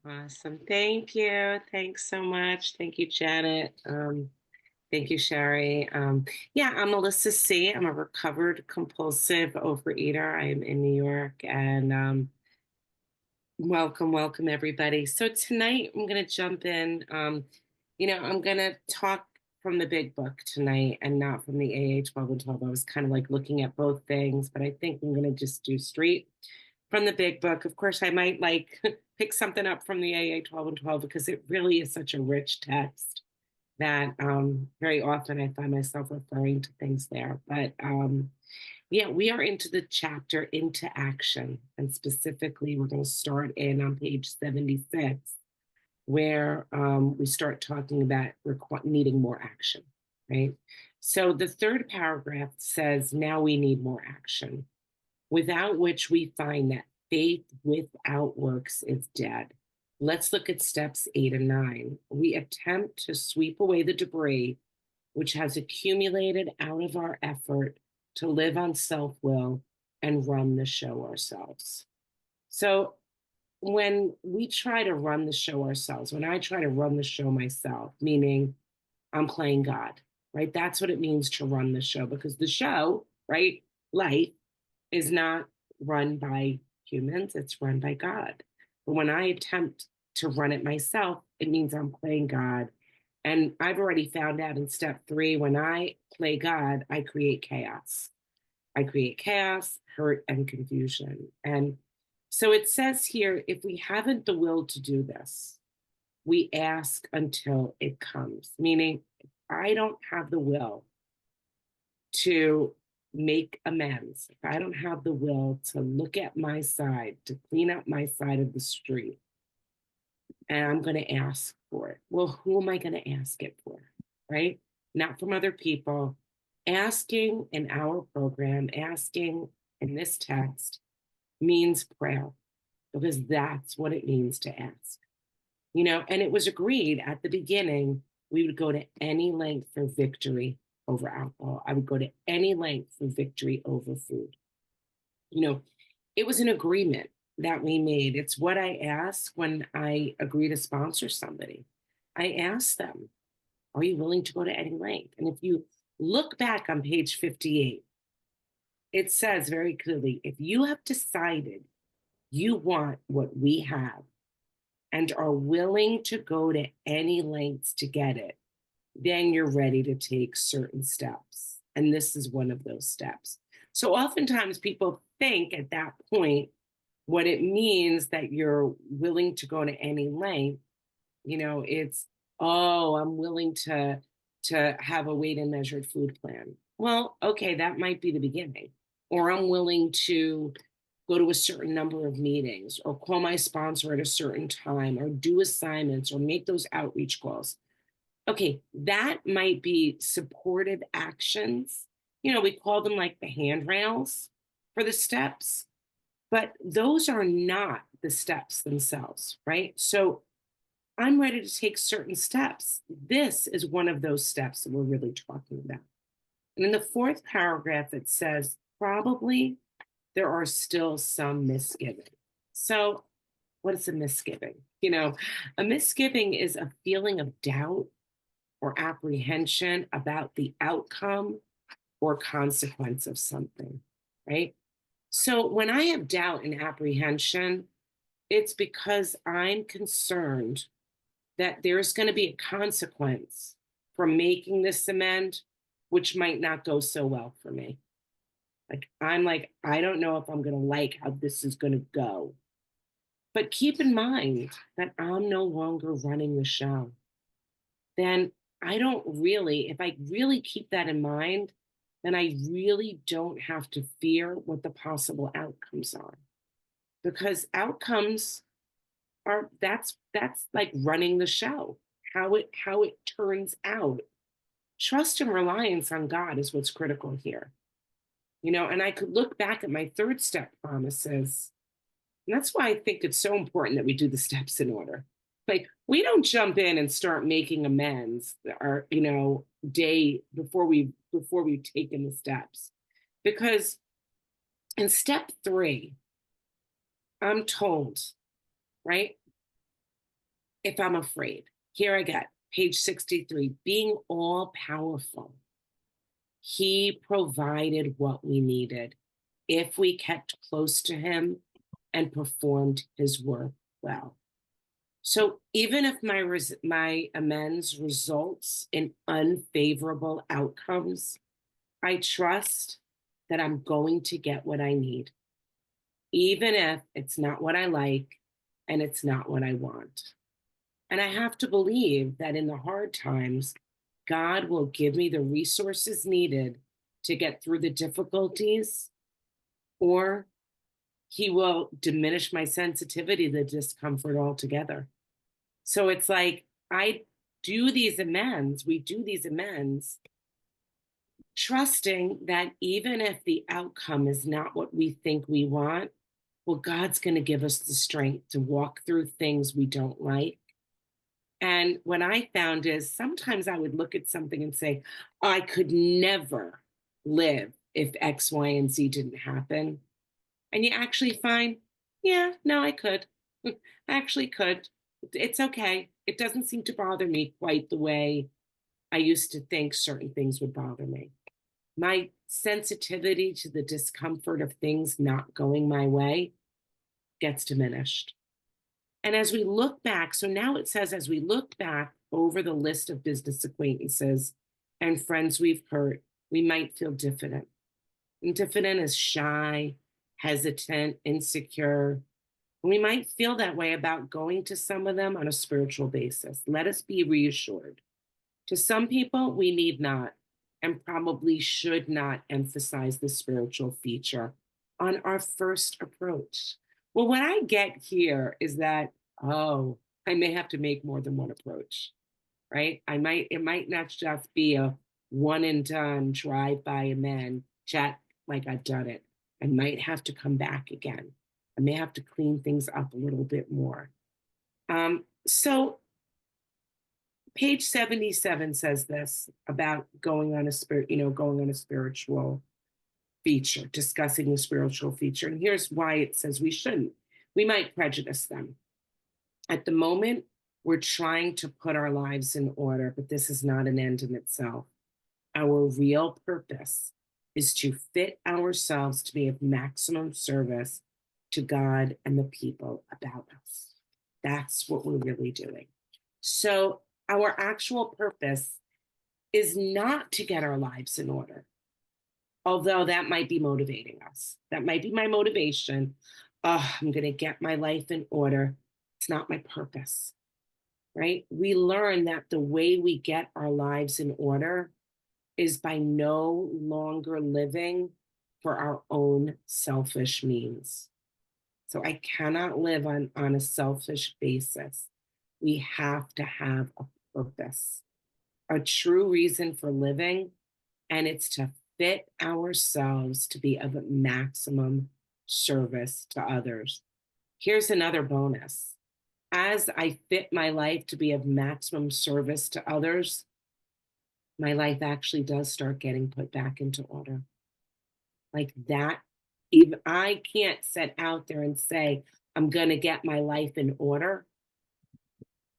Awesome. Thank you. Thanks so much. Thank you, Janet. Thank you, Sherry. Yeah, I'm Melissa C. I'm a recovered compulsive overeater. I am in New York, and welcome, everybody. So tonight I'm going to jump in. I'm going to talk from the big book tonight and not from the AA 12 and 12. I was kind of like looking at both things, but I think I'm going to just do straight from the big book. Of course, I might like pick something up from the AA 12 and 12 because it really is such a rich text that very often I find myself referring to things there. But yeah, we are into the chapter Into Action. And specifically, we're going to start in on page 76, where we start talking about needing more action, right? So the third paragraph says, now we need more action, without which we find that faith without works is dead. Let's look at steps 8 and 9. We attempt to sweep away the debris which has accumulated out of our effort to live on self will and run the show ourselves. So, when we try to run the show ourselves, when I try to run the show myself, meaning I'm playing God, right? That's what it means to run the show because the show, right? Life is not run by humans, it's run by God. But when I attempt to run it myself, it means I'm playing God. And I've already found out in step 3, when I play God, I create chaos. I create chaos, hurt, and confusion. And so it says here, if we haven't the will to do this, we ask until it comes, meaning if I don't have the will to make amends, if I don't have the will to look at my side, to clean up my side of the street, and I'm going to ask for it. Well, who am I going to ask it for? Right? Not from other people. Asking in our program, asking in this text means prayer because that's what it means to ask. And it was agreed at the beginning we would go to any length for victory over alcohol. I would go to any length for victory over food. You know, it was an agreement that we made. It's what I ask when I agree to sponsor somebody. I ask them, are you willing to go to any length? And if you look back on page 58, it says very clearly, if you have decided you want what we have and are willing to go to any lengths to get it, then you're ready to take certain steps. And this is one of those steps. So oftentimes people think at that point, what it means that you're willing to go to any length, it's, oh, I'm willing to have a weighed and measured food plan. Well, okay, that might be the beginning. Or I'm willing to go to a certain number of meetings or call my sponsor at a certain time or do assignments or make those outreach calls. Okay, that might be supportive actions. We call them like the handrails for the steps, but those are not the steps themselves, right? So I'm ready to take certain steps. This is one of those steps that we're really talking about. And in the fourth paragraph, it says, probably there are still some misgivings. So, what is a misgiving? A misgiving is a feeling of doubt or apprehension about the outcome or consequence of something, right? So when I have doubt and apprehension, it's because I'm concerned that there's going to be a consequence for making this amend, which might not go so well for me. I'm like, I don't know if I'm going to like how this is going to go. But keep in mind that I'm no longer running the show. Then I don't really, if I really keep that in mind, then I really don't have to fear what the possible outcomes are. Because outcomes are that's like running the show, how it turns out. Trust and reliance on God is what's critical here. And I could look back at my third step promises. And that's why I think it's so important that we do the steps in order. Like we don't jump in and start making amends or day before we've taken the steps. Because in step 3, I'm told, right? if I'm afraid. Here I get page 63, being all powerful. He provided what we needed if we kept close to him and performed his work well. So even if my amends results in unfavorable outcomes, I trust that I'm going to get what I need, even if it's not what I like and it's not what I want. And I have to believe that in the hard times, God will give me the resources needed to get through the difficulties, or he will diminish my sensitivity to the discomfort altogether. So it's like we do these amends, trusting that even if the outcome is not what we think we want, well, God's going to give us the strength to walk through things we don't like. And what I found is sometimes I would look at something and say, I could never live if X, Y, and Z didn't happen. And you actually find, yeah, no, I could. I actually could. It's okay. It doesn't seem to bother me quite the way I used to think certain things would bother me. My sensitivity to the discomfort of things not going my way gets diminished. And as we look back, so now it says, as we look back over the list of business acquaintances and friends we've hurt, we might feel diffident. And diffident is shy, hesitant, insecure. We might feel that way about going to some of them on a spiritual basis. Let us be reassured. To some people, we need not and probably should not emphasize the spiritual feature on our first approach. Well, what I get here is that, oh, I may have to make more than one approach, right? It might not just be a one and done drive by and then chat like I've done it. I might have to come back again. I may have to clean things up a little bit more. So page 77 says this about going on a spiritual feature, discussing the spiritual feature. And here's why it says we shouldn't. We might prejudice them. At the moment, we're trying to put our lives in order, but this is not an end in itself. Our real purpose is to fit ourselves to be of maximum service to God and the people about us. That's what we're really doing. So, our actual purpose is not to get our lives in order, although that might be motivating us. That might be my motivation. Oh, I'm going to get my life in order. It's not my purpose, right? We learn that the way we get our lives in order is by no longer living for our own selfish means. So I cannot live on a selfish basis. We have to have a purpose, a true reason for living, and it's to fit ourselves to be of maximum service to others. Here's another bonus. As I fit my life to be of maximum service to others, my life actually does start getting put back into order. Like that, even I can't set out there and say, I'm going to get my life in order.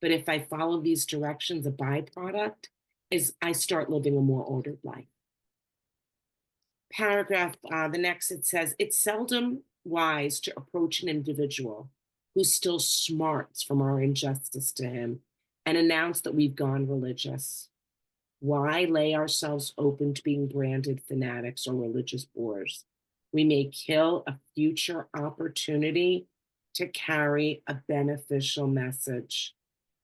But if I follow these directions, a byproduct is I start living a more ordered life. Paragraph, the next it says, it's seldom wise to approach an individual who still smarts from our injustice to him and announce that we've gone religious. Why lay ourselves open to being branded fanatics or religious bores? We may kill a future opportunity to carry a beneficial message,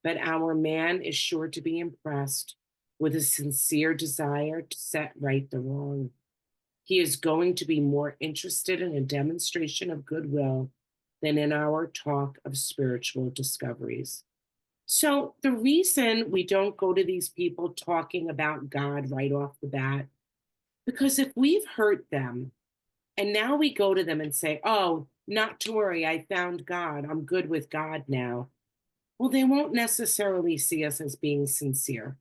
but our man is sure to be impressed with a sincere desire to set right the wrong. He is going to be more interested in a demonstration of goodwill than in our talk of spiritual discoveries. So, the reason we don't go to these people talking about God right off the bat, because if we've hurt them and now we go to them and say, oh, not to worry, I found God, I'm good with God now. Well, they won't necessarily see us as being sincere.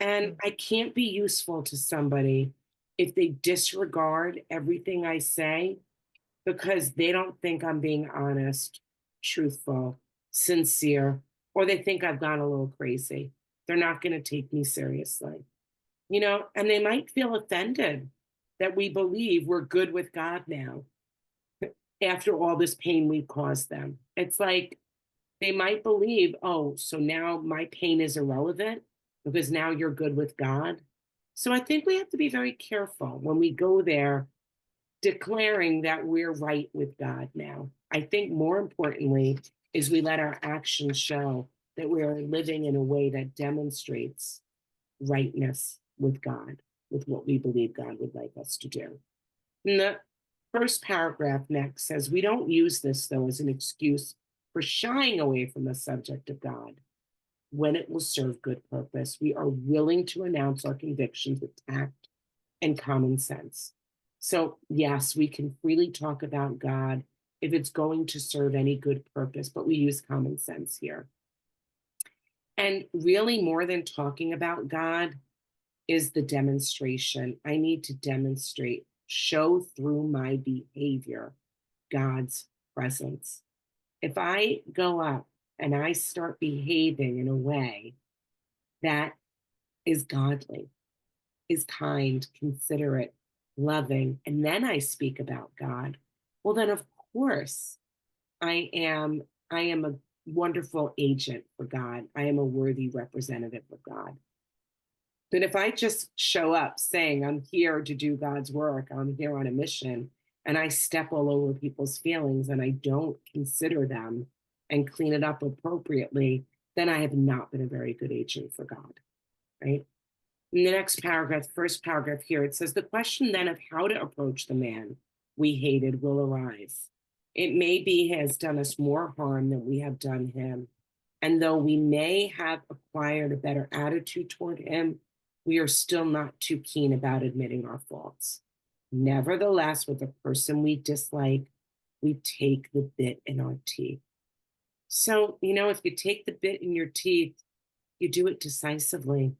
And I can't be useful to somebody if they disregard everything I say because they don't think I'm being honest, truthful, sincere, or they think I've gone a little crazy. They're not going to take me seriously, and they might feel offended that we believe we're good with God now after all this pain we've caused them. It's like they might believe, oh, so now my pain is irrelevant because now you're good with God. So I think we have to be very careful when we go there declaring that we're right with God now. I think more importantly is we let our actions show that we're living in a way that demonstrates rightness with God, with what we believe God would like us to do. And the first paragraph next says, we don't use this, though, as an excuse for shying away from the subject of God when it will serve good purpose. We are willing to announce our convictions with tact and common sense. So, yes, we can freely talk about God if it's going to serve any good purpose, but we use common sense here. And really, more than talking about God, is the demonstration. I need to demonstrate, show through my behavior, God's presence. If I go up and I start behaving in a way that is godly, is kind, considerate, loving, and then I speak about God, well, then of course I am a wonderful agent for God. I am a worthy representative of God. But if I just show up saying I'm here to do God's work, I'm here on a mission, and I step all over people's feelings and I don't consider them and clean it up appropriately, then I have not been a very good agent for God, right? In the next paragraph, first paragraph here, it says, the question then of how to approach the man we hated will arise. It may be he has done us more harm than we have done him. And though we may have acquired a better attitude toward him, we are still not too keen about admitting our faults. Nevertheless, with a person we dislike, we take the bit in our teeth. So, if you take the bit in your teeth, you do it decisively,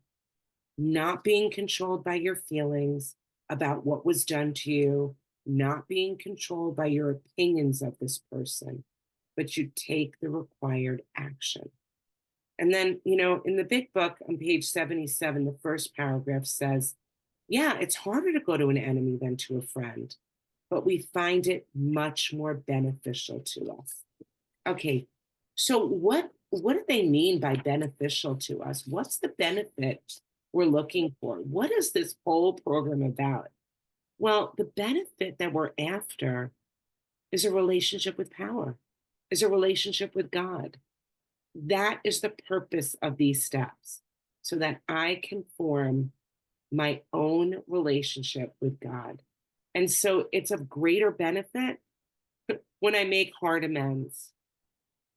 not being controlled by your feelings about what was done to you, not being controlled by your opinions of this person, but you take the required action. And then, in the big book on page 77, the first paragraph says, yeah, it's harder to go to an enemy than to a friend, but we find it much more beneficial to us. Okay, so what do they mean by beneficial to us? What's the benefit we're looking for? What is this whole program about? Well, the benefit that we're after is a relationship with power, is a relationship with God. That is the purpose of these steps, so that I can form my own relationship with God. And so it's of greater benefit when I make hard amends.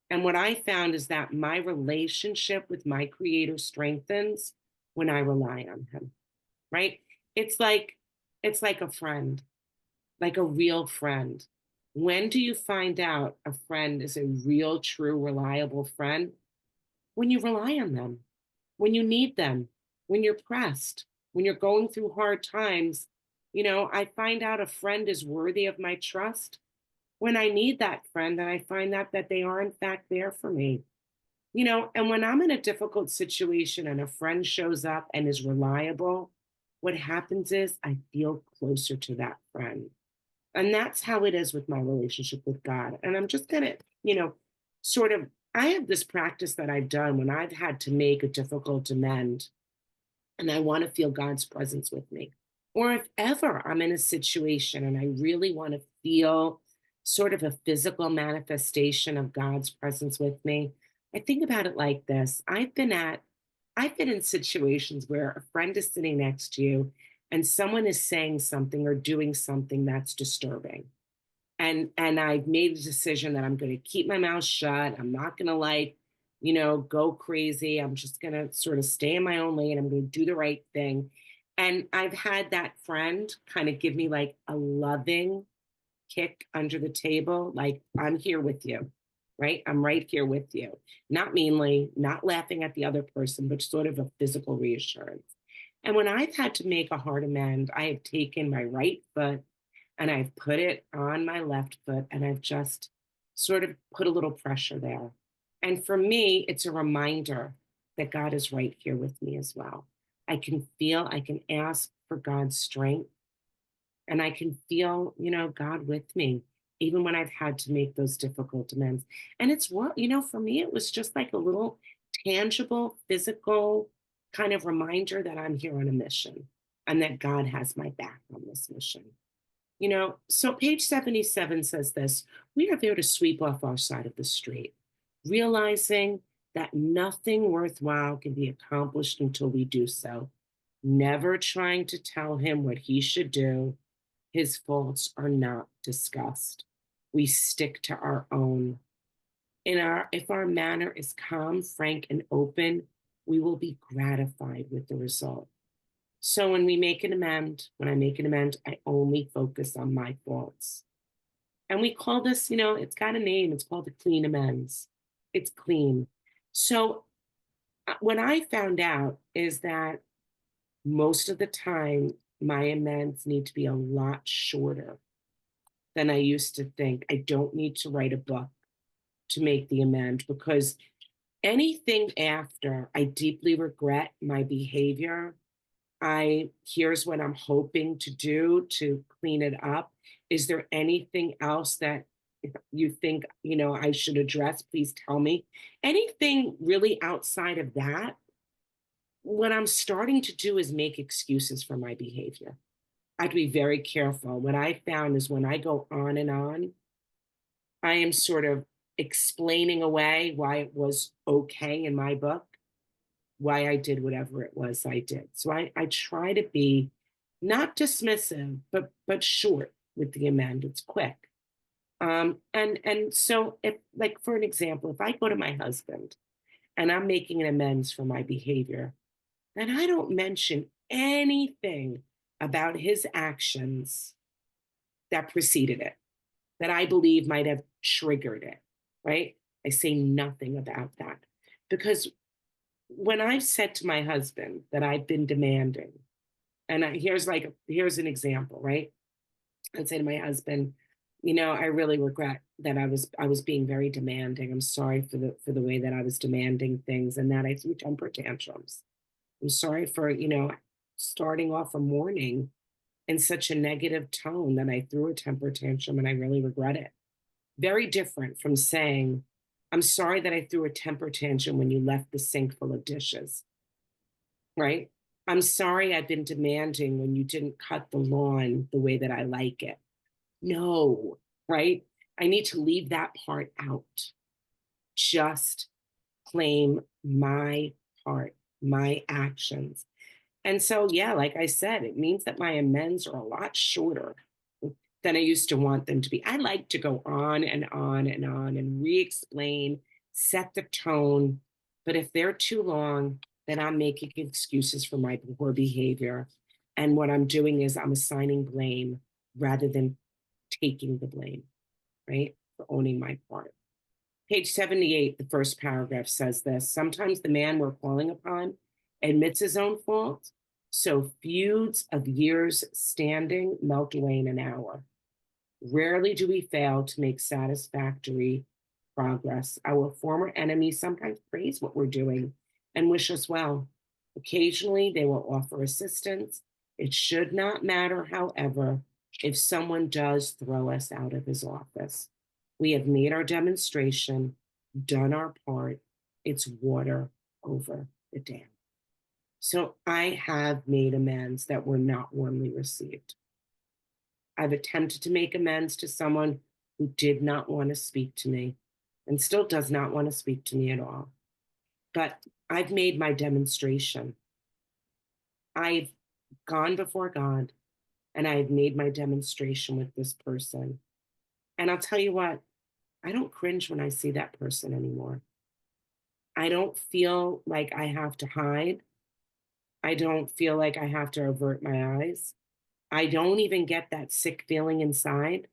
And what I found is that my relationship with my creator strengthens when I rely on him, right? It's like it's like a friend, like a real friend. When do you find out a friend is a real, true, reliable friend? When you rely on them, when you need them, when you're pressed, when you're going through hard times. I find out a friend is worthy of my trust when I need that friend, and I find out that they are in fact there for me. And when I'm in a difficult situation and a friend shows up and is reliable, what happens is I feel closer to that friend. And that's how it is with my relationship with God. And I'm just going to, sort of, I have this practice that I've done when I've had to make a difficult amend and I want to feel God's presence with me. Or if ever I'm in a situation and I really want to feel sort of a physical manifestation of God's presence with me, I think about it like this. I've been in situations where a friend is sitting next to you and someone is saying something or doing something that's disturbing. And I've made a decision that I'm going to keep my mouth shut. I'm not going to go crazy. I'm just going to sort of stay in my own lane. I'm going to do the right thing. And I've had that friend kind of give me like a loving kick under the table, like, I'm here with you, right? I'm right here with you. Not meanly, not laughing at the other person, but sort of a physical reassurance. And when I've had to make a hard amend, I have taken my right foot and I've put it on my left foot and I've just sort of put a little pressure there. And for me, it's a reminder that God is right here with me as well. I can ask for God's strength, and I can feel, God with me, even when I've had to make those difficult amends. And it's what, for me, it was just like a little tangible, physical kind of reminder that I'm here on a mission and that God has my back on this mission. So page 77 says this: we are there to sweep off our side of the street, realizing that nothing worthwhile can be accomplished until we do so. Never trying to tell him what he should do. His faults are not discussed. We stick to our own. If our manner is calm, frank, and open, we will be gratified with the result. So when I make an amend, I only focus on my faults. And we call this, it's got a name. It's called a clean amends. It's clean. So what I found out is that most of the time, my amends need to be a lot shorter than I used to think. I don't need to write a book to make the amend, because anything after I deeply regret my behavior, here's what I'm hoping to do to clean it up. Is there anything else that you think, I should address? Please tell me. Anything really outside of that, what I'm starting to do is make excuses for my behavior. I have to be very careful. What I found is when I go on and on, I am sort of explaining away why it was okay in my book, why I did whatever it was I did. So I try to be not dismissive, but short with the amend. It's quick. And so if, like, for an example, if I go to my husband and I'm making an amends for my behavior, then I don't mention anything about his actions that preceded it, that I believe might have triggered it, right? I say nothing about that, because when I've said to my husband that I've been demanding, and here's an example, right? I'd say to my husband, I really regret that I was being very demanding. I'm sorry for the way that I was demanding things and that I threw temper tantrums. I'm sorry for, starting off a morning in such a negative tone that I threw a temper tantrum, and I really regret it. Very different from saying, I'm sorry that I threw a temper tantrum when you left the sink full of dishes, right? I'm sorry I've been demanding when you didn't cut the lawn the way that I like it. No, right? I need to leave that part out. Just claim my part, my actions. And so, yeah, like I said, it means that my amends are a lot shorter than I used to want them to be. I like to go on and on and on and re explain, set the tone. But if they're too long, then I'm making excuses for my poor behavior. And what I'm doing is I'm assigning blame rather than taking the blame, right? For owning my part. Page 78, the first paragraph says this: sometimes the man we're calling upon admits his own fault, so feuds of years standing melt away in an hour. Rarely do we fail to make satisfactory progress. Our former enemies sometimes praise what we're doing and wish us well. Occasionally, they will offer assistance. It should not matter, however, if someone does throw us out of his office. We have made our demonstration, done our part. It's water over the dam. So I have made amends that were not warmly received. I've attempted to make amends to someone who did not want to speak to me and still does not want to speak to me at all. But I've made my demonstration. I've gone before God and I've made my demonstration with this person. And I'll tell you what, I don't cringe when I see that person anymore. I don't feel like I have to hide. I don't feel like I have to avert my eyes. I don't even get that sick feeling inside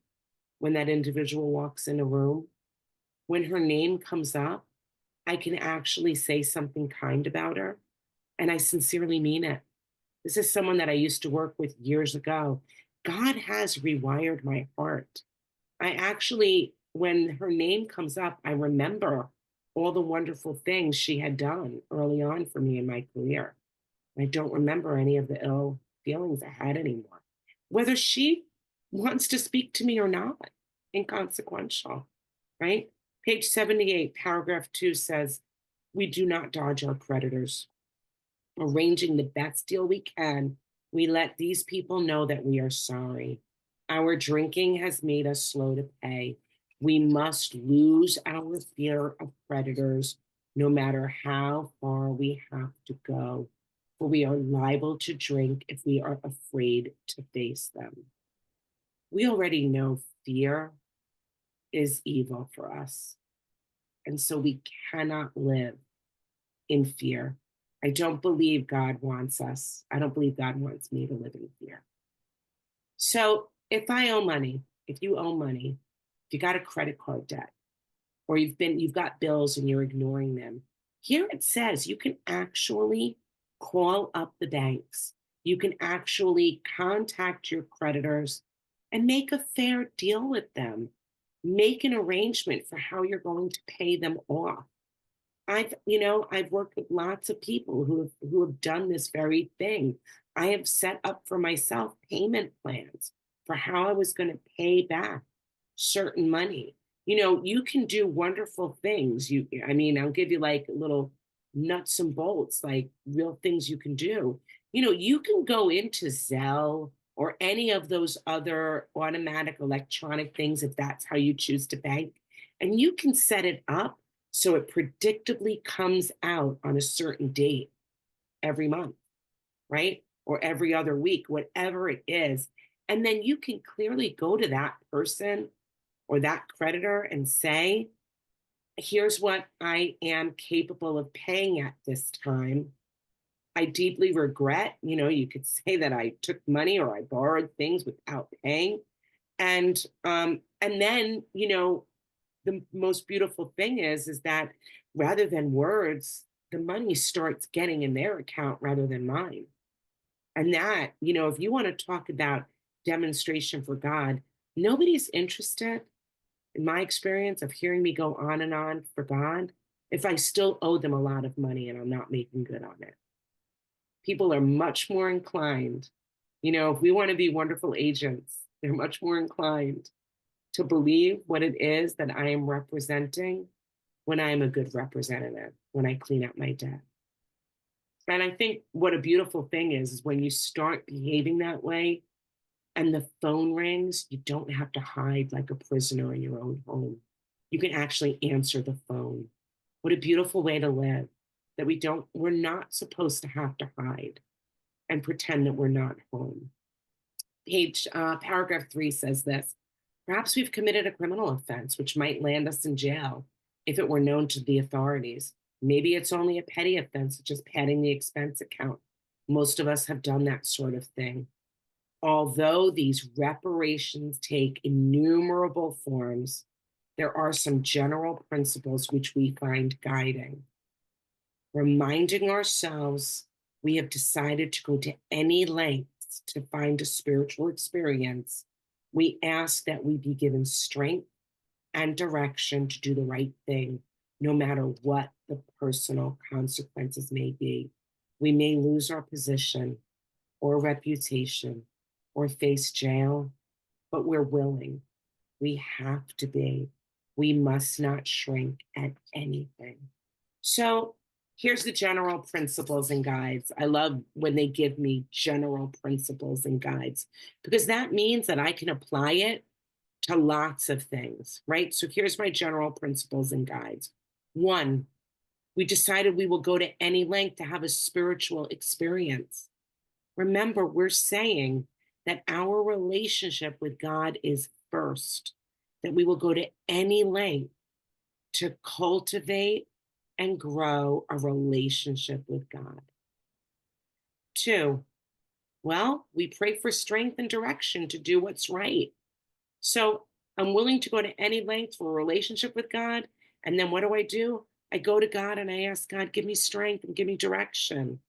when that individual walks in a room. When her name comes up, I can actually say something kind about her, and I sincerely mean it. This is someone that I used to work with years ago. God has rewired my heart. I actually, when her name comes up, I remember all the wonderful things she had done early on for me in my career. I don't remember any of the ill feelings I had anymore. Whether she wants to speak to me or not, inconsequential, right? Page 78, paragraph 2 says, we do not dodge our creditors. Arranging the best deal we can, we let these people know that we are sorry. Our drinking has made us slow to pay. We must lose our fear of creditors, no matter how far we have to go, for we are liable to drink if we are afraid to face them. We already know fear is evil for us, and so we cannot live in fear. I don't believe God wants us. I don't believe God wants me to live in fear. So if I owe money, if you owe money, if you got a credit card debt, or you've got bills and you're ignoring them, here it says you can actually call up the banks. You can actually contact your creditors and make a fair deal with them. Make an arrangement for how you're going to pay them off. I've worked with lots of people who have done this very thing. I have set up for myself payment plans for how I was going to pay back certain money. You can do wonderful things. I'll give you like little nuts and bolts, like real things you can do. You can go into Zelle or any of those other automatic electronic things if that's how you choose to bank, and you can set it up so it predictably comes out on a certain date every month, right? Or every other week, whatever it is. And then you can clearly go to that person or that creditor and say, here's what I am capable of paying at this time. I deeply regret, you could say that I took money or I borrowed things without paying. And then, the most beautiful thing is that rather than words, the money starts getting in their account rather than mine. And that, if you want to talk about demonstration for God, nobody's interested, in my experience, of hearing me go on and on for God if I still owe them a lot of money and I'm not making good on it. People are much more inclined, if we want to be wonderful agents, they're much more inclined to believe what it is that I am representing when I am a good representative, when I clean up my debt. And I think what a beautiful thing is when you start behaving that way and the phone rings, you don't have to hide like a prisoner in your own home. You can actually answer the phone. What a beautiful way to live, that we're not supposed to have to hide and pretend that we're not home. Paragraph 3 says this: perhaps we've committed a criminal offense which might land us in jail if it were known to the authorities. Maybe it's only a petty offense, such as padding the expense account. Most of us have done that sort of thing. Although these reparations take innumerable forms, there are some general principles which we find guiding. Reminding ourselves we have decided to go to any lengths to find a spiritual experience, we ask that we be given strength and direction to do the right thing, no matter what the personal consequences may be. We may lose our position or reputation or face jail, but we're willing. We have to be. We must not shrink at anything. So here's the general principles and guides. I love when they give me general principles and guides because that means that I can apply it to lots of things, right? So here's my general principles and guides. 1, we decided we will go to any length to have a spiritual experience. Remember, we're saying that our relationship with God is first, that we will go to any length to cultivate and grow a relationship with God. 2, well, we pray for strength and direction to do what's right. So I'm willing to go to any length for a relationship with God. And then what do? I go to God and I ask God, give me strength and give me direction.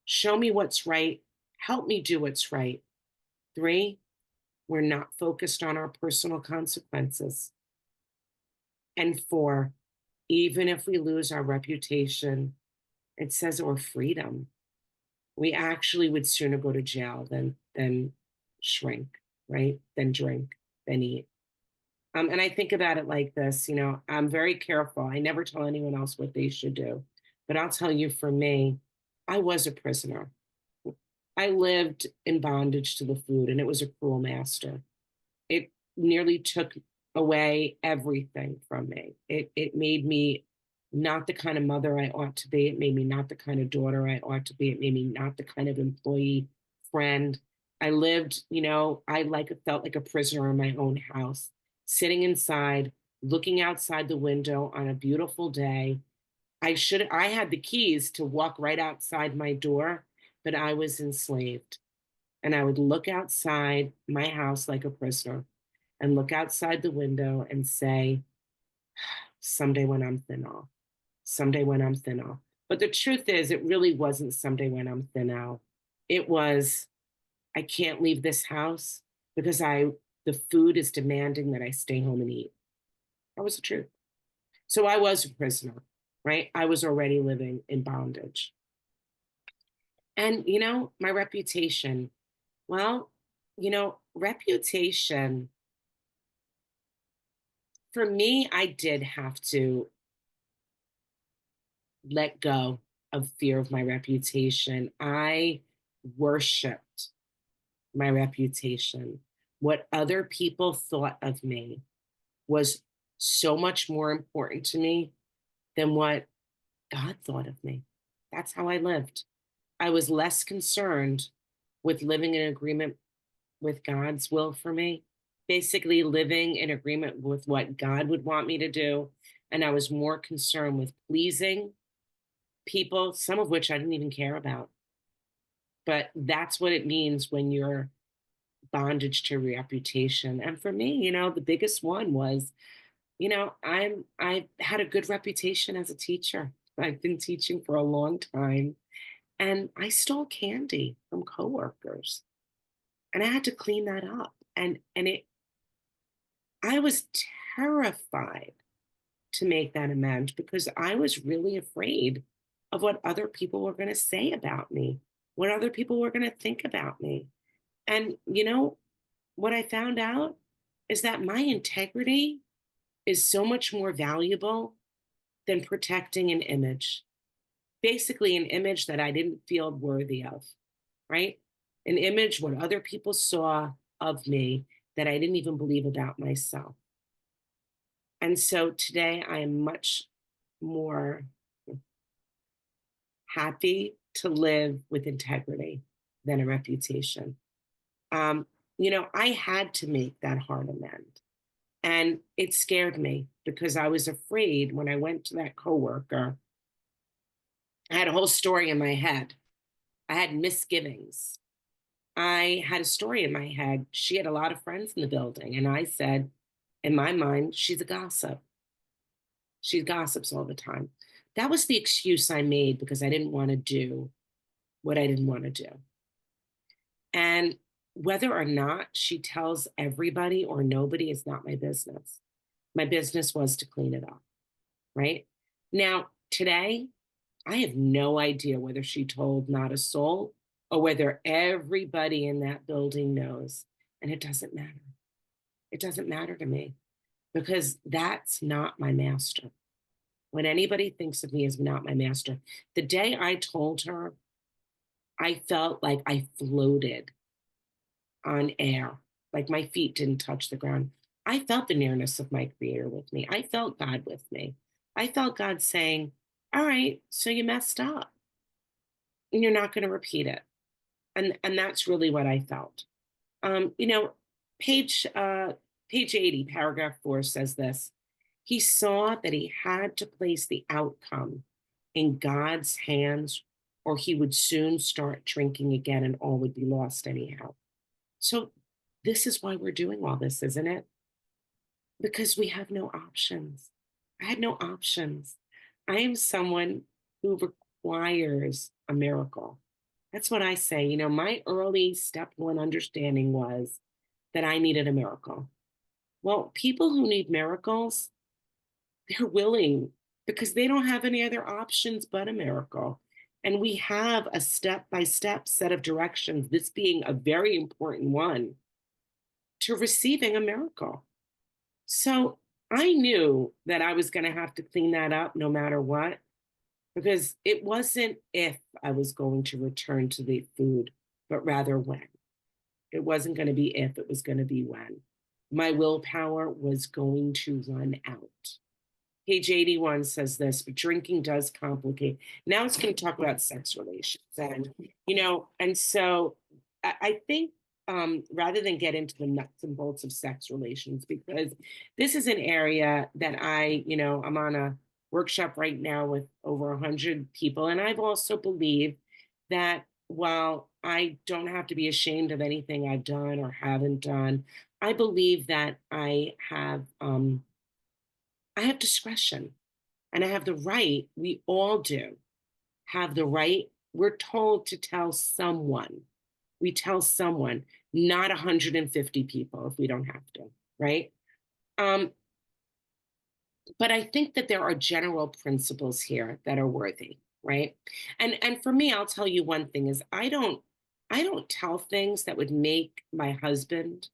Show me what's right. Help me do what's right. 3, we're not focused on our personal consequences. And 4, Even if we lose our reputation, it says or freedom. We actually would sooner go to jail than shrink, right? Than drink, than eat. And I think about it like this, I'm very careful. I never tell anyone else what they should do. But I'll tell you, for me, I was a prisoner. I lived in bondage to the food, and it was a cruel master. It nearly took away everything from me. It made me not the kind of mother I ought to be. It made me not the kind of daughter I ought to be. It made me not the kind of employee, friend. I lived, I felt like a prisoner in my own house, sitting inside, looking outside the window on a beautiful day. I had the keys to walk right outside my door, but I was enslaved. And I would look outside my house like a prisoner and look outside the window and say, someday when I'm thin off, someday when I'm thin off. But the truth is, it really wasn't someday when I'm thin out. It was, I can't leave this house because the food is demanding that I stay home and eat. That was the truth. So I was a prisoner, right? I was already living in bondage. And, my reputation, well, reputation, for me, I did have to let go of fear of my reputation. I worshiped my reputation. What other people thought of me was so much more important to me than what God thought of me. That's how I lived. I was less concerned with living in agreement with God's will for me, basically living in agreement with what God would want me to do. And I was more concerned with pleasing people, some of which I didn't even care about. But that's what it means when you're bondage to reputation. And for me, the biggest one was, I had a good reputation as a teacher. I've been teaching for a long time, and I stole candy from coworkers, and I had to clean that up. And it I was terrified to make that amends because I was really afraid of what other people were going to say about me, what other people were going to think about me. And what I found out is that my integrity is so much more valuable than protecting an image. Basically, an image that I didn't feel worthy of, right? An image what other people saw of me that I didn't even believe about myself. And so today I am much more happy to live with integrity than a reputation. Um, I had to make that hard amend. And it scared me because I was afraid when I went to that coworker. I had a whole story in my head. I had misgivings. I had a story in my head. She had a lot of friends in the building. And I said, in my mind, she's a gossip. She gossips all the time. That was the excuse I made because I didn't want to do what I didn't want to do. And whether or not she tells everybody or nobody is not my business. My business was to clean it up, right? Now, today, I have no idea whether she told not a soul or whether everybody in that building knows. And it doesn't matter. It doesn't matter to me because that's not my master. When anybody thinks of me as not my master, the day I told her, I felt like I floated on air, like my feet didn't touch the ground. I felt the nearness of my creator with me. I felt God with me. I felt God saying, all right, so you messed up and you're not going to repeat it. And that's really what I felt. You know, page page 80, paragraph 4 says this. He saw that he had to place the outcome in God's hands, or he would soon start drinking again and all would be lost anyhow. So this is why we're doing all this, isn't it? Because we have no options. I had no options. I am someone who requires a miracle. That's what I say. My early step one understanding was that I needed a miracle. Well, people who need miracles, they're willing because they don't have any other options but a miracle. And we have a step by step set of directions, this being a very important one, to receiving a miracle. So I knew that I was going to have to clean that up no matter what, because it wasn't if I was going to return to the food, but rather when. It wasn't going to be if, it was going to be when. My willpower was going to run out. Page 81 says this, but drinking does complicate. Now it's going to talk about sex relations. And so I think rather than get into the nuts and bolts of sex relations, because this is an area that I'm on a workshop right now with over 100 people. And I've also believed that while I don't have to be ashamed of anything I've done or haven't done, I believe that I have discretion and I have the right, we all do have the right. We're told to tell someone. We tell someone, not 150 people if we don't have to, right? Um, but I think that there are general principles here that are worthy, right? And for me, I'll tell you one thing is I don't tell things that would make my husband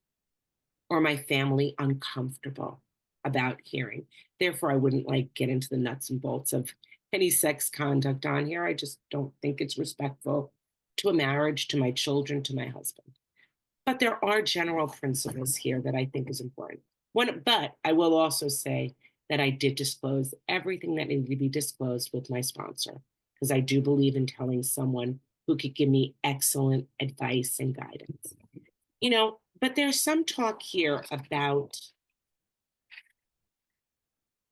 or my family uncomfortable about hearing. Therefore, I wouldn't like get into the nuts and bolts of any sex conduct on here. I just don't think it's respectful to a marriage, to my children, to my husband. But there are general principles here that I think is important. But I will also say that I did disclose everything that needed to be disclosed with my sponsor, because I do believe in telling someone who could give me excellent advice and guidance. But there's some talk here about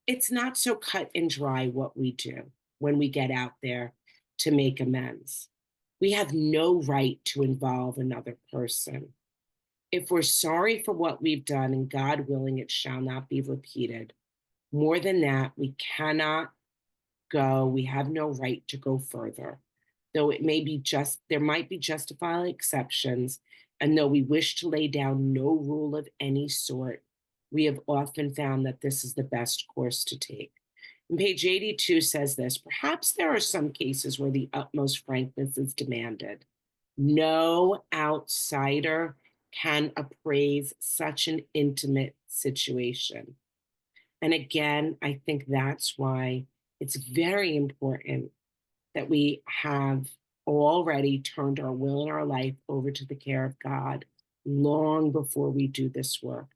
it's not so cut and dry what we do when we get out there to make amends. We have no right to involve another person. If we're sorry for what we've done and God willing, it shall not be repeated. More than that, we cannot go. We have no right to go further. Though there might be justifiable exceptions, and though we wish to lay down no rule of any sort, we have often found that this is the best course to take. And page 82 says this, perhaps there are some cases where the utmost frankness is demanded. No outsider can appraise such an intimate situation. And again, I think that's why it's very important that we have already turned our will and our life over to the care of God long before we do this work.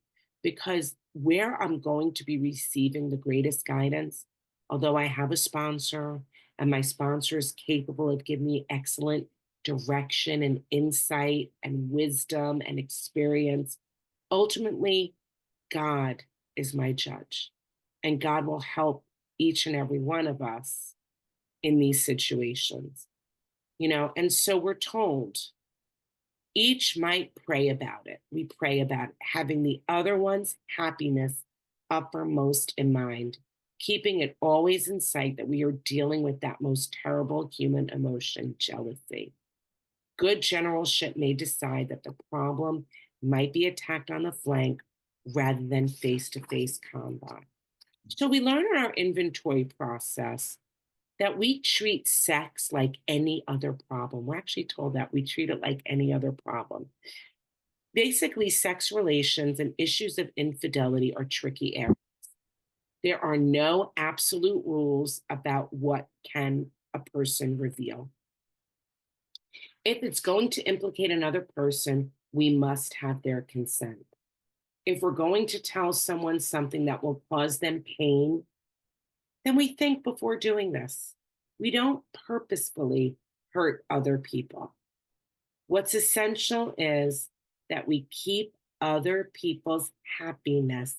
Because where I'm going to be receiving the greatest guidance, although I have a sponsor and my sponsor is capable of giving me excellent direction and insight and wisdom and experience, ultimately, God is my judge. And God will help each and every one of us in these situations, and so we're told each might pray about it. We pray about it, having the other one's happiness uppermost in mind, keeping it always in sight that we are dealing with that most terrible human emotion, jealousy. Good generalship may decide that the problem might be attacked on the flank rather than face to face combat. So we learn in our inventory process that we treat sex like any other problem. We're actually told that we treat it like any other problem. Basically, sex relations and issues of infidelity are tricky areas. There are no absolute rules about what can a person reveal. If it's going to implicate another person, we must have their consent. If we're going to tell someone something that will cause them pain, then we think before doing this. We don't purposefully hurt other people. What's essential is that we keep other people's happiness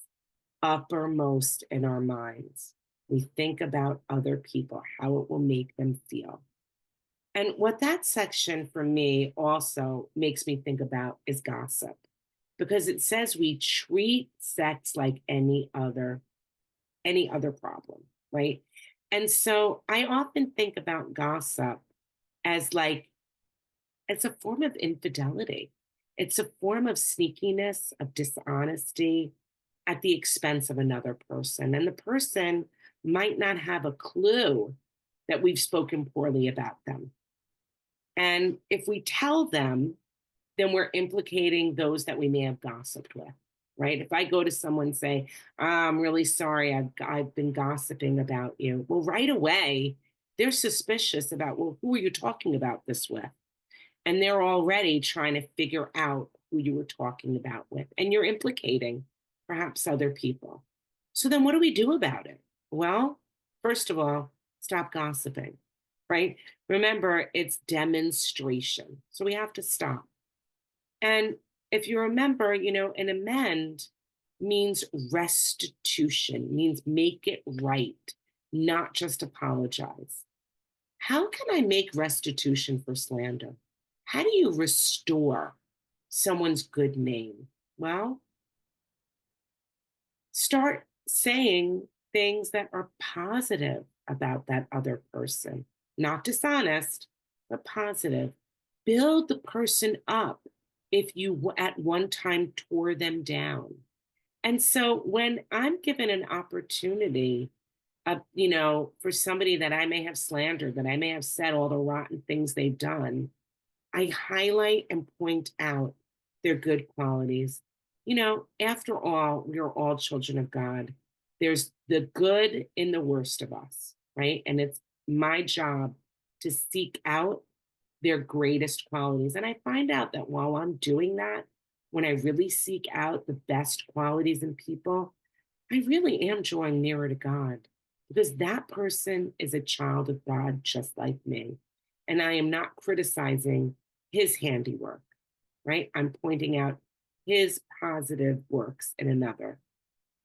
uppermost in our minds. We think about other people, how it will make them feel. And what that section for me also makes me think about is gossip, because it says we treat sex like any other problem, right? And so I often think about gossip as like it's a form of infidelity. It's a form of sneakiness, of dishonesty at the expense of another person. And the person might not have a clue that we've spoken poorly about them. And if we tell them, then we're implicating those that we may have gossiped with, right? If I go to someone and say, I'm really sorry, I've been gossiping about you. Well, right away, they're suspicious about, well, who are you talking about this with? And they're already trying to figure out who you were talking about with. And you're implicating perhaps other people. So then what do we do about it? Well, first of all, stop gossiping, right? Remember, it's demonstration. So we have to stop. And if you remember, an amend means restitution, means make it right, not just apologize. How can I make restitution for slander? How do you restore someone's good name? Well, start saying things that are positive about that other person, not dishonest, but positive. Build the person up if you at one time tore them down. And so when I'm given an opportunity for somebody that I may have slandered, that I may have said all the rotten things they've done, I highlight and point out their good qualities. After all, we are all children of God. There's the good in the worst of us, right? And it's my job to seek out their greatest qualities. And I find out that while I'm doing that, when I really seek out the best qualities in people, I really am drawing nearer to God because that person is a child of God just like me. And I am not criticizing his handiwork, right? I'm pointing out his positive works in another.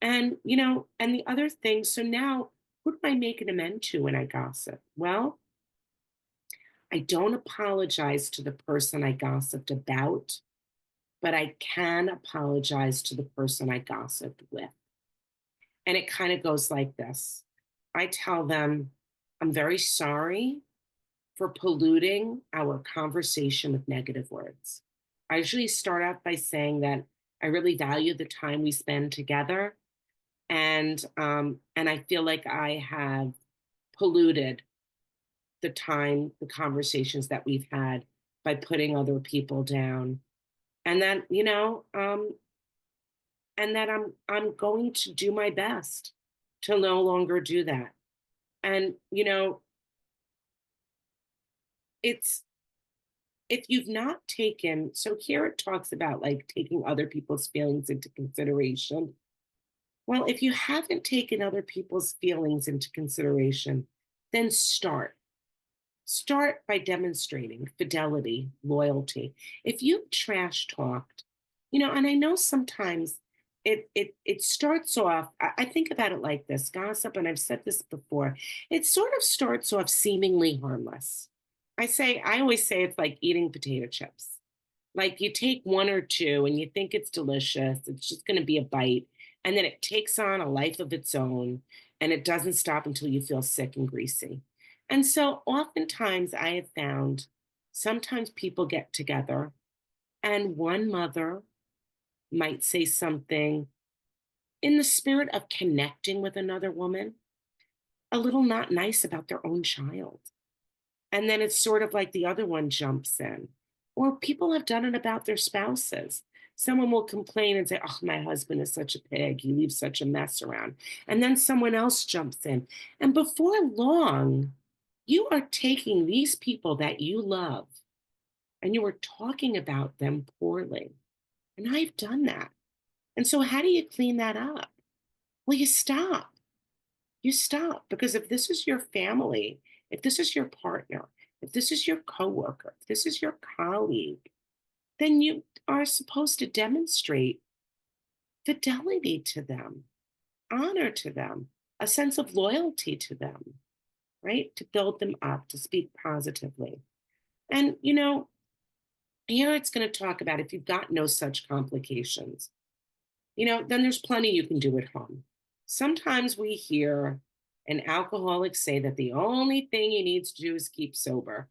And the other thing, so now who do I make an amend to when I gossip? Well, I don't apologize to the person I gossiped about, but I can apologize to the person I gossiped with. And it kind of goes like this. I tell them, I'm very sorry for polluting our conversation with negative words. I usually start out by saying that I really value the time we spend together, and I feel like I have polluted the time, the conversations that we've had by putting other people down, and that I'm going to do my best to no longer do that. And it's if you've not taken, so here it talks about like taking other people's feelings into consideration. Well, if you haven't taken other people's feelings into consideration, then start by demonstrating fidelity, loyalty. If you trash talked, and I know sometimes it starts off. I think about it like this: gossip, and I've said this before. It sort of starts off seemingly harmless. I always say it's like eating potato chips. Like you take one or two and you think it's delicious, it's just going to be a bite, and then it takes on a life of its own, and it doesn't stop until you feel sick and greasy. And so oftentimes I have found sometimes people get together and one mother might say something in the spirit of connecting with another woman, a little not nice about their own child. And then it's sort of like the other one jumps in. Or people have done it about their spouses. Someone will complain and say, oh, my husband is such a pig. He leaves such a mess around. And then someone else jumps in. And before long, you are taking these people that you love and you are talking about them poorly. And I've done that. And so, how do you clean that up? Well, you stop. You stop because if this is your family, if this is your partner, if this is your coworker, if this is your colleague, then you are supposed to demonstrate fidelity to them, honor to them, a sense of loyalty to them, right? To build them up, to speak positively. And, here it's going to talk about if you've got no such complications, then there's plenty you can do at home. Sometimes we hear an alcoholic say that the only thing he needs to do is keep sober.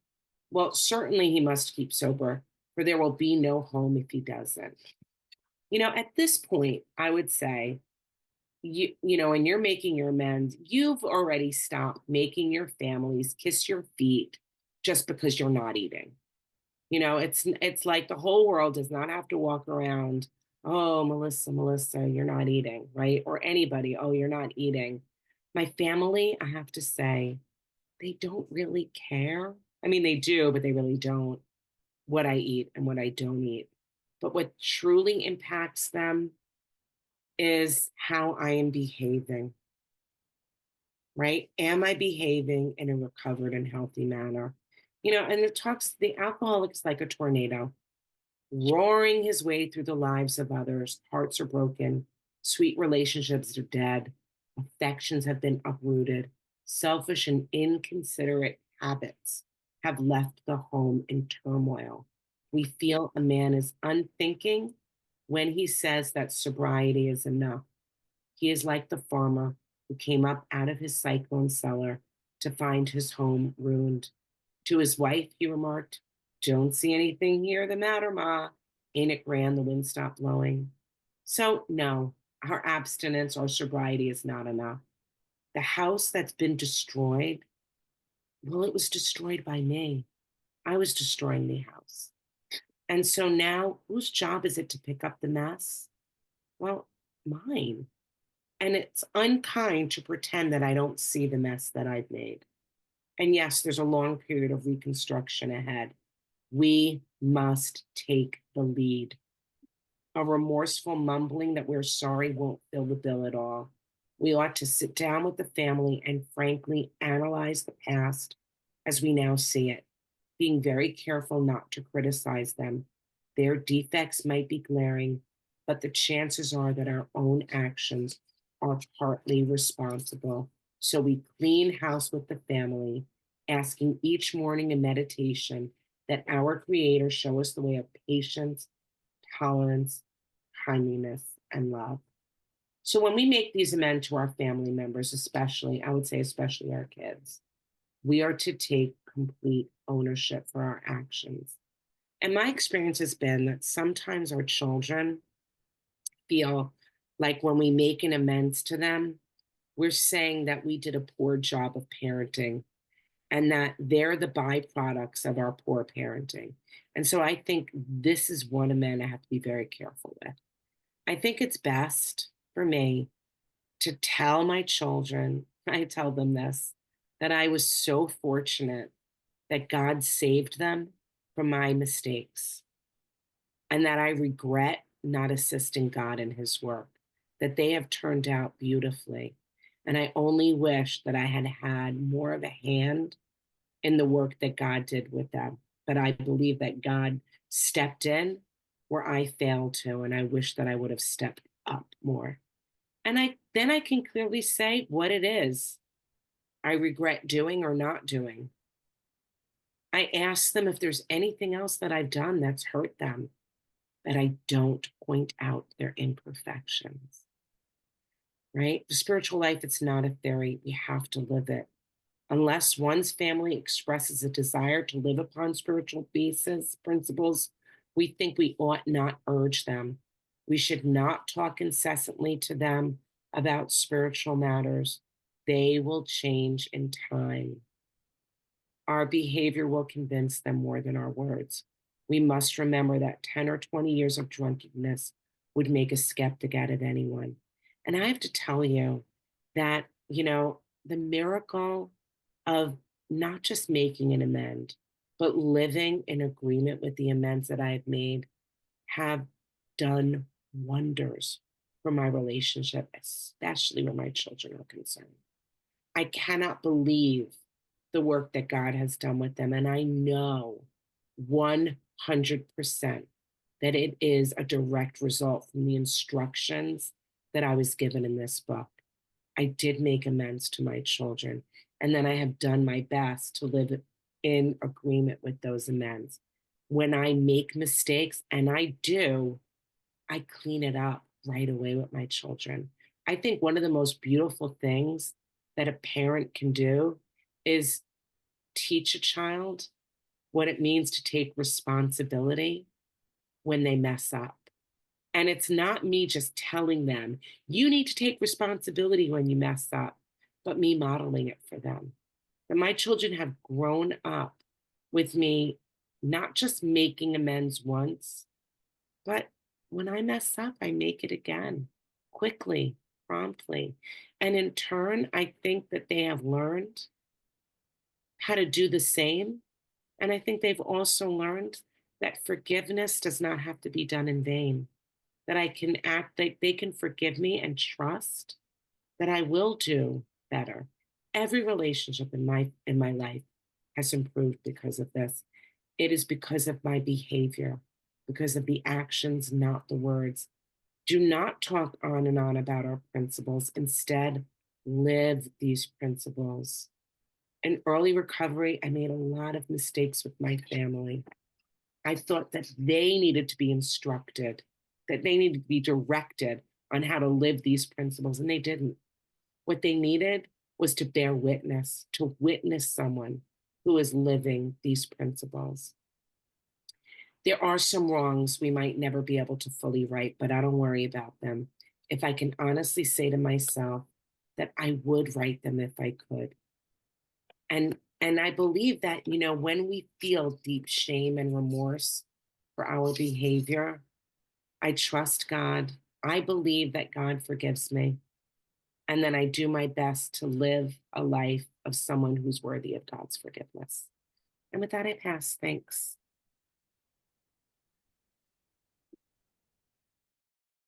Well, certainly he must keep sober, for there will be no home if he doesn't. At this point, I would say and you're making your amends, you've already stopped making your families kiss your feet just because you're not eating. It's like the whole world does not have to walk around, "Oh, Melissa, you're not eating," right? Or anybody, "Oh, you're not eating." My family, I have to say, they don't really care. I mean, they do, but they really don't, what I eat and what I don't eat. But what truly impacts them is how I am behaving, right? Am I behaving in a recovered and healthy manner? And the alcoholic is like a tornado roaring his way through the lives of others. Hearts are broken, sweet relationships are dead, affections have been uprooted, selfish and inconsiderate habits have left the home in turmoil. We feel a man is unthinking when he says that sobriety is enough. He is like the farmer who came up out of his cyclone cellar to find his home ruined. To his wife, he remarked, "Don't see anything here the matter, Ma. Ain't it grand the wind stopped blowing?" So, no, our abstinence or sobriety is not enough. The house that's been destroyed, well, it was destroyed by me. I was destroying the house. And so now, whose job is it to pick up the mess? Well, mine. And it's unkind to pretend that I don't see the mess that I've made. And yes, there's a long period of reconstruction ahead. We must take the lead. A remorseful mumbling that we're sorry won't fill the bill at all. We ought to sit down with the family and frankly analyze the past as we now see it, being very careful not to criticize them. Their defects might be glaring, but the chances are that our own actions are partly responsible. So we clean house with the family, asking each morning in meditation that our Creator show us the way of patience, tolerance, kindness, and love. So when we make these amends to our family members, especially, I would say, especially our kids, we are to take complete ownership for our actions. And my experience has been that sometimes our children feel like when we make an amends to them, we're saying that we did a poor job of parenting and that they're the byproducts of our poor parenting. And so I think this is one amend I have to be very careful with. I think it's best for me to tell my children, I tell them this, that I was so fortunate that God saved them from my mistakes and that I regret not assisting God in his work, that they have turned out beautifully. And I only wish that I had had more of a hand in the work that God did with them. But I believe that God stepped in where I failed to, and I wish that I would have stepped up more. And I can clearly say what it is I regret doing or not doing. I ask them if there's anything else that I've done that's hurt them, that I don't point out their imperfections, right? The spiritual life, it's not a theory. We have to live it. Unless one's family expresses a desire to live upon spiritual basis principles, we think we ought not urge them. We should not talk incessantly to them about spiritual matters. They will change in time. Our behavior will convince them more than our words. We must remember that 10 or 20 years of drunkenness would make a skeptic out of anyone. And I have to tell you that, the miracle of not just making an amend, but living in agreement with the amends that I have made have done wonders for my relationship, especially when my children are concerned. I cannot believe the work that God has done with them. And I know 100% that it is a direct result from the instructions that I was given in this book. I did make amends to my children, and then I have done my best to live in agreement with those amends. When I make mistakes, and I do, I clean it up right away with my children. I think one of the most beautiful things that a parent can do is teach a child what it means to take responsibility when they mess up. And it's not me just telling them, you need to take responsibility when you mess up, but me modeling it for them. That my children have grown up with me not just making amends once, but when I mess up, I make it again quickly, promptly. And in turn, I think that they have learned how to do the same. And I think they've also learned that forgiveness does not have to be done in vain, that I can act like they can forgive me and trust that I will do better. Every relationship in my life has improved because of this. It is because of my behavior, because of the actions, not the words. Do not talk on and on about our principles. Instead, live these principles. In early recovery, I made a lot of mistakes with my family. I thought that they needed to be instructed, that they needed to be directed on how to live these principles, and they didn't. What they needed was to bear witness, to witness someone who is living these principles. There are some wrongs we might never be able to fully right, but I don't worry about them. If I can honestly say to myself that I would right them if I could. And I believe that, when we feel deep shame and remorse for our behavior, I trust God. I believe that God forgives me. And then I do my best to live a life of someone who's worthy of God's forgiveness. And with that, I pass. Thanks.